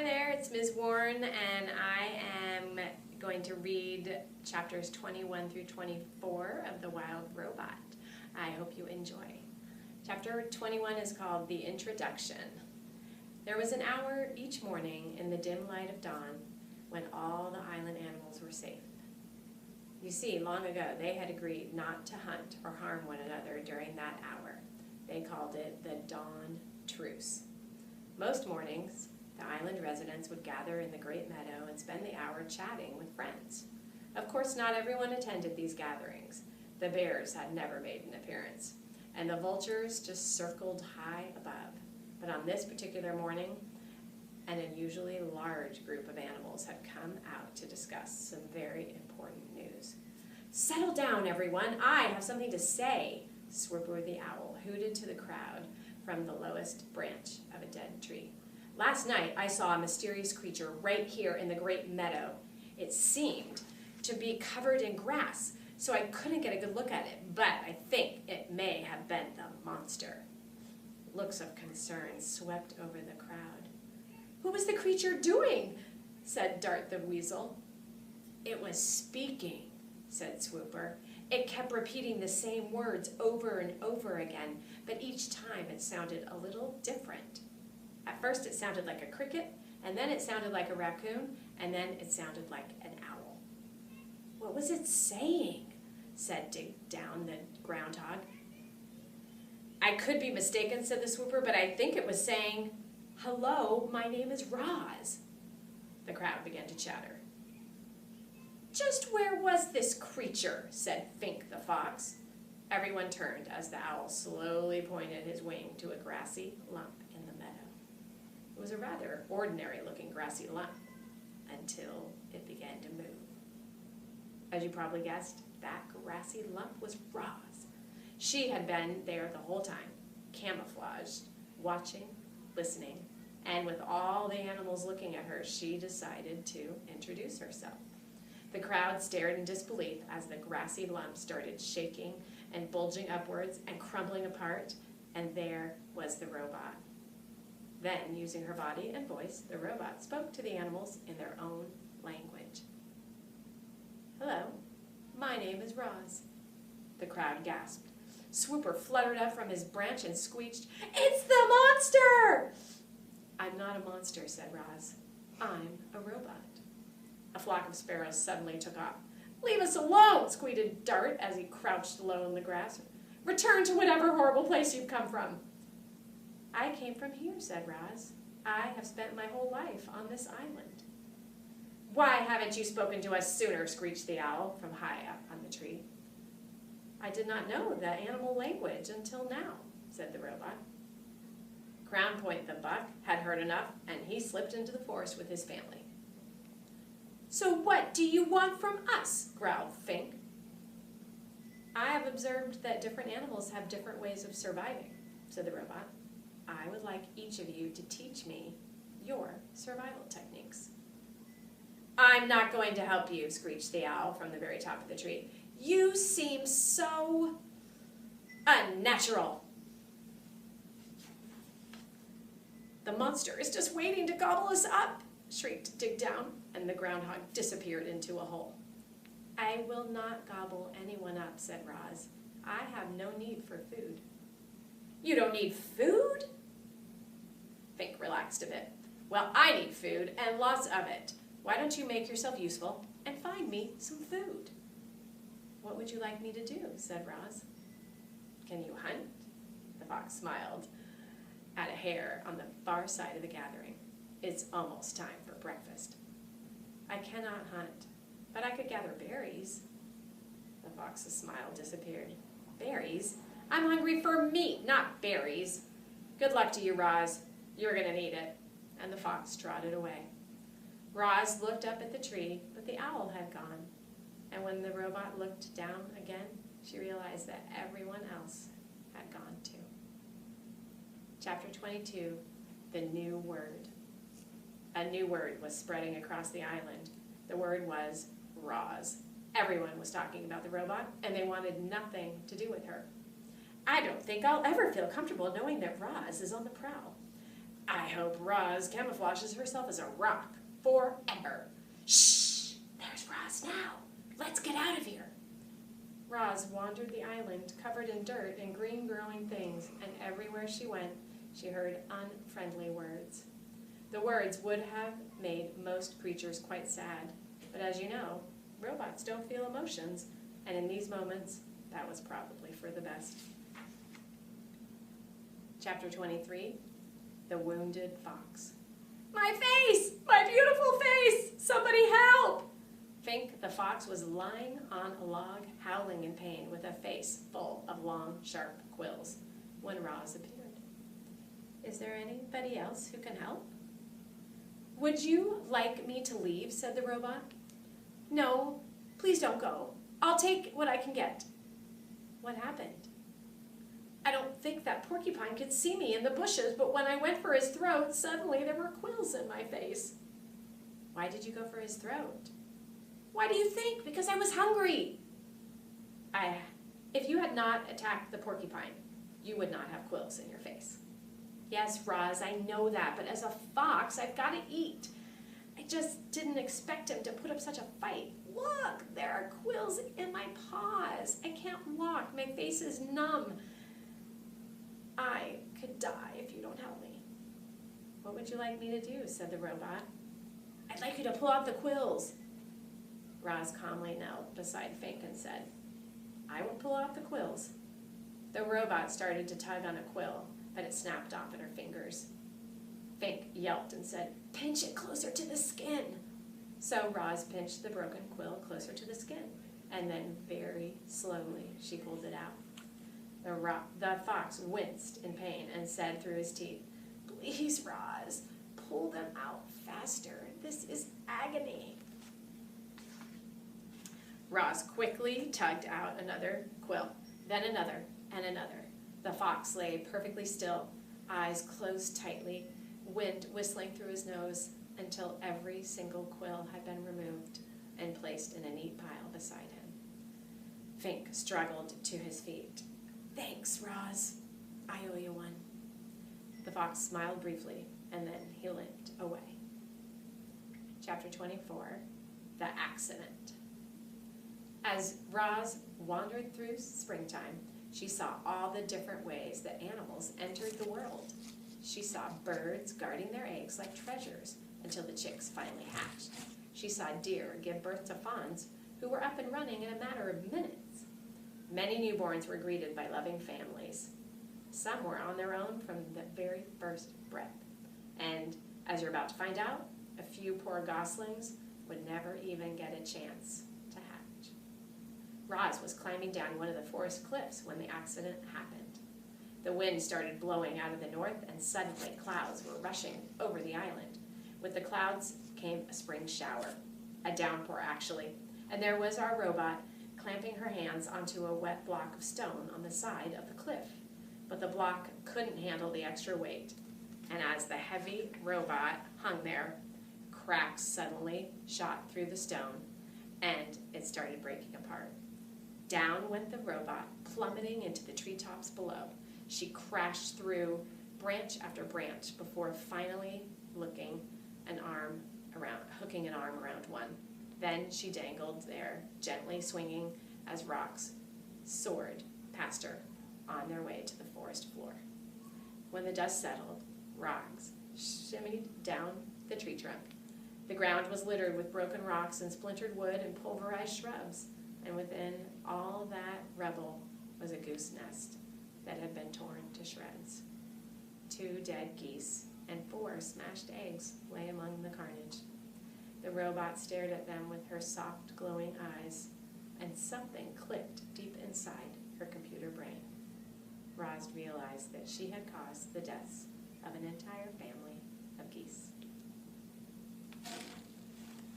there, it's Ms. Warne, and I am going to read chapters 21 through 24 of The Wild Robot. I hope you enjoy. Chapter 21 is called The Introduction. There was an hour each morning in the dim light of dawn when all the island animals were safe. You see, long ago they had agreed not to hunt or harm one another during that hour. They called it the Dawn Truce. Most mornings, the island residents would gather in the great meadow and spend the hour chatting with friends. Of course, not everyone attended these gatherings. The bears had never made an appearance, and the vultures just circled high above. But on this particular morning, an unusually large group of animals had come out to discuss some very important news. "Settle down, everyone. I have something to say," Swooper the owl hooted to the crowd from the lowest branch of a dead tree. "Last night I saw a mysterious creature right here in the great meadow. It seemed to be covered in grass, so I couldn't get a good look at it, but I think it may have been the monster." Looks of concern swept over the crowd. "What was the creature doing?" said Dart the weasel. "It was speaking," said Swooper. "It kept repeating the same words over and over again, but each time it sounded a little different. At first it sounded like a cricket, and then it sounded like a raccoon, and then it sounded like an owl." "What was it saying?" said Dig Down the groundhog. "I could be mistaken," said the Swooper, "but I think it was saying, 'Hello, my name is Roz.'" The crowd began to chatter. "Just where was this creature?" said Fink the fox. Everyone turned as the owl slowly pointed his wing to a grassy lump in the meadow. It was a rather ordinary-looking grassy lump until it began to move. As you probably guessed, that grassy lump was Roz. She had been there the whole time, camouflaged, watching, listening, and with all the animals looking at her, she decided to introduce herself. The crowd stared in disbelief as the grassy lump started shaking and bulging upwards and crumbling apart, and there was the robot. Then, using her body and voice, the robot spoke to the animals in their own language. "Hello, my name is Roz." The crowd gasped. Swooper fluttered up from his branch and screeched, "It's the monster!" "I'm not a monster," said Roz. "I'm a robot." A flock of sparrows suddenly took off. "Leave us alone!" squeaked Dart as he crouched low in the grass. "Return to whatever horrible place you've come from." "I came from here," said Roz. "I have spent my whole life on this island." "Why haven't you spoken to us sooner?" screeched the owl from high up on the tree. "I did not know the animal language until now," said the robot. Crown Point the buck had heard enough, and he slipped into the forest with his family. "So what do you want from us?" growled Fink. "I have observed that different animals have different ways of surviving," said the robot. "I would like each of you to teach me your survival techniques." "I'm not going to help you," screeched the owl from the very top of the tree. "You seem so unnatural." "The monster is just waiting to gobble us up," shrieked Dig Down, and the groundhog disappeared into a hole. "I will not gobble anyone up," said Roz. "I have no need for food." "You don't need food?" Fink relaxed a bit. "Well, I need food, and lots of it. Why don't you make yourself useful and find me some food?" "What would you like me to do?" said Roz. "Can you hunt?" The fox smiled at a hare on the far side of the gathering. "It's almost time for breakfast." "I cannot hunt, but I could gather berries." The fox's smile disappeared. "Berries? I'm hungry for meat, not berries." "Good luck to you, Roz. You're going to need it." And the fox trotted away. Roz looked up at the tree, but the owl had gone. And when the robot looked down again, she realized that everyone else had gone too. Chapter 22, The New Word. A new word was spreading across the island. The word was Roz. Everyone was talking about the robot, and they wanted nothing to do with her. "I don't think I'll ever feel comfortable knowing that Roz is on the prowl. I hope Roz camouflages herself as a rock forever. Shh! There's Roz now. Let's get out of here. Roz wandered the island, covered in dirt and green growing things, and everywhere she went, she heard unfriendly words. The words would have made most creatures quite sad, but as you know, robots don't feel emotions, and in these moments, that was probably for the best. Chapter 23, The Wounded Fox. My face! My beautiful face! Somebody help! Fink the fox was lying on a log, howling in pain, with a face full of long, sharp quills, when Roz appeared. Is there anybody else who can help? Would you like me to leave? Said the robot. No, please don't go. I'll take what I can get. What happened? I don't think that porcupine could see me in the bushes, but when I went for his throat, suddenly there were quills in my face. Why did you go for his throat? Why do you think? Because I was hungry. If you had not attacked the porcupine, you would not have quills in your face. Yes, Roz, I know that, but as a fox, I've got to eat. I just didn't expect him to put up such a fight. Look, there are quills in my paws. I can't walk. My face is numb. I could die if you don't help me. What would you like me to do? Said the robot. I'd like you to pull out the quills. Roz calmly knelt beside Fink and said, I will pull out the quills. The robot started to tug on a quill, but it snapped off in her fingers. Fink yelped and said, pinch it closer to the skin. So Roz pinched the broken quill closer to the skin, and then very slowly she pulled it out. The fox winced in pain and said through his teeth, Please, Roz, pull them out faster. This is agony. Roz quickly tugged out another quill, then another and another. The fox lay perfectly still, eyes closed tightly, wind whistling through his nose until every single quill had been removed and placed in a neat pile beside him. Fink struggled to his feet. Thanks, Roz. I owe you one. The fox smiled briefly, and then he limped away. Chapter 24, The Accident. As Roz wandered through springtime, she saw all the different ways that animals entered the world. She saw birds guarding their eggs like treasures until the chicks finally hatched. She saw deer give birth to fawns who were up and running in a matter of minutes. Many newborns were greeted by loving families. Some were on their own from the very first breath. And, as you're about to find out, a few poor goslings would never even get a chance to hatch. Roz was climbing down one of the forest cliffs when the accident happened. The wind started blowing out of the north, and suddenly clouds were rushing over the island. With the clouds came a spring shower, a downpour actually, and there was our robot clamping her hands onto a wet block of stone on the side of the cliff. But the block couldn't handle the extra weight, and as the heavy robot hung there, cracks suddenly shot through the stone, and it started breaking apart. Down went the robot, plummeting into the treetops below. She crashed through branch after branch before finally hooking an arm around one. Then she dangled there, gently swinging as rocks soared past her on their way to the forest floor. When the dust settled, rocks shimmied down the tree trunk. The ground was littered with broken rocks and splintered wood and pulverized shrubs, and within all that rubble was a goose nest that had been torn to shreds. 2 dead geese and 4 smashed eggs lay among the carnage. The robot stared at them with her soft, glowing eyes, and something clicked deep inside her computer brain. Roz realized that she had caused the deaths of an entire family of geese.